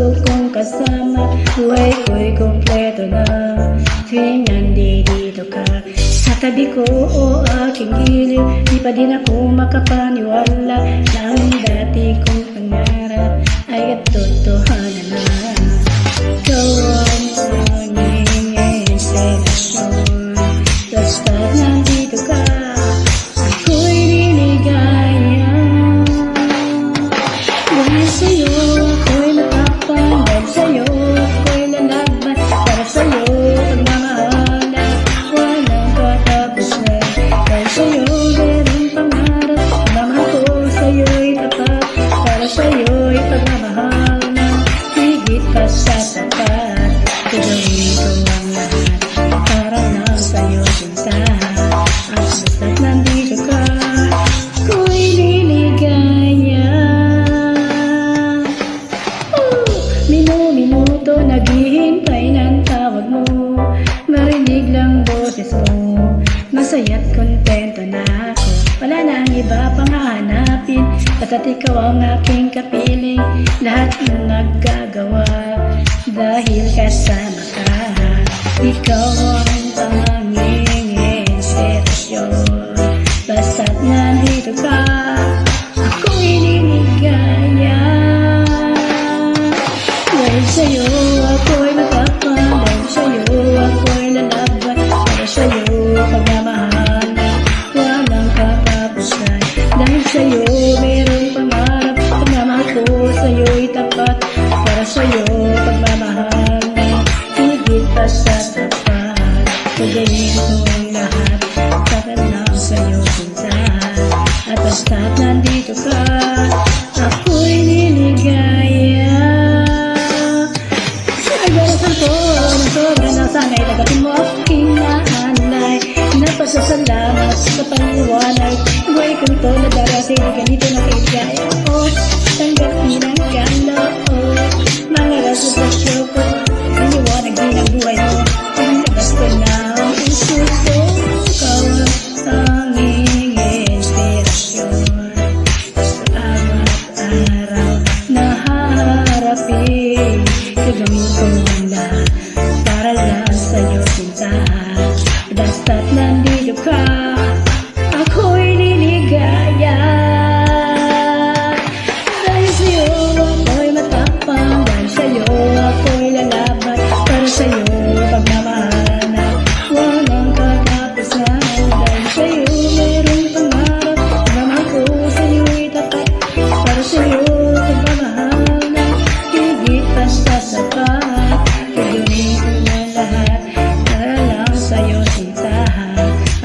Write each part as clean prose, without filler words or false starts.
puso kong kasama, buhay ko'y kumpleto na. Tuwing nandito ka sa tabi ko o aking gilid, di pa din ako makapaniwala na ang dati kong pangarap ay katotohanan na. Ikaw ang tanging inspirasyon, basta't nandito ka, ako'y liligaya. Dahil sa'yo ako'y matapang, dahil sa'yo ako'y lalaban, para sa'yo pagmamahal na walang katapusan. Dahil sa'yo merong pangarap, pagmamahal ko sa'yo'y tapat, para sa'yo'y pagmamahal na higit pa sa tapat. Gagawin ko ang lahat para lang sa'yo sinta, at basta't nandito ka, ako'y liligaya. Minuto naghihintay ng tawag mo, marinig lang boses mo, masaya't kontento na ako. Wala na ang iba pang hahanapin, basta't ikaw ang aking kapiling, lahat ng nagagawa dahil kasama ka. Ikaw ang tanging inspirasyon, basta't nandito ka, ako'y liligaya. Dahil sa'yo ako'y matapang, dahil sa'yo ako'y lalaban, para sa'yo pagmamahal na walang katapusan. Dahil sa'yo merong pangarap, pagmamahal ko sa'yo'y tapat, para sa'yo pagmamahal na higit pa sa tapat. Gagawin ko ang lahat para lang sa'yo sinta, at basta't nandito ka, ako'y liligaya. Sana'y tagapin mo aking naanay, napasasalamat sa paliwanag. Buhay ko ito na darating, ganito na kaigaya. Tanggapin ang kaloob, mga rasasasyo ko, paliwanag din ang buhay mo. Paglabas ko na ang puso ko, ikaw ang tanging inspirasyon. Sa bawat araw na haharapin, gagawin ko ang lahat para lang sa'yo sinta, basta't nandito ka, ako'y liligaya. Dahil sa'yo ako'y matapang, dahil sa'yo ako'y lalaban, para sa'yo pagmamahal na walang katapusan. Dahil sa'yo merong pangarap, pagmamahal ko sa'yo'y tapat, para sa'yo pagmamahal na higit pa sa sapat. Gagawin ko na lahat para lang sa'yo sinta,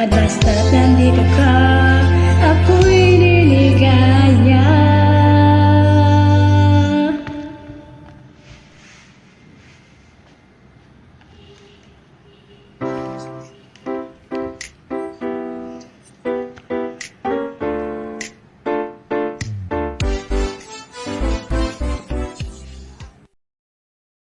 at basta't nandito ka, ako'y liligaya.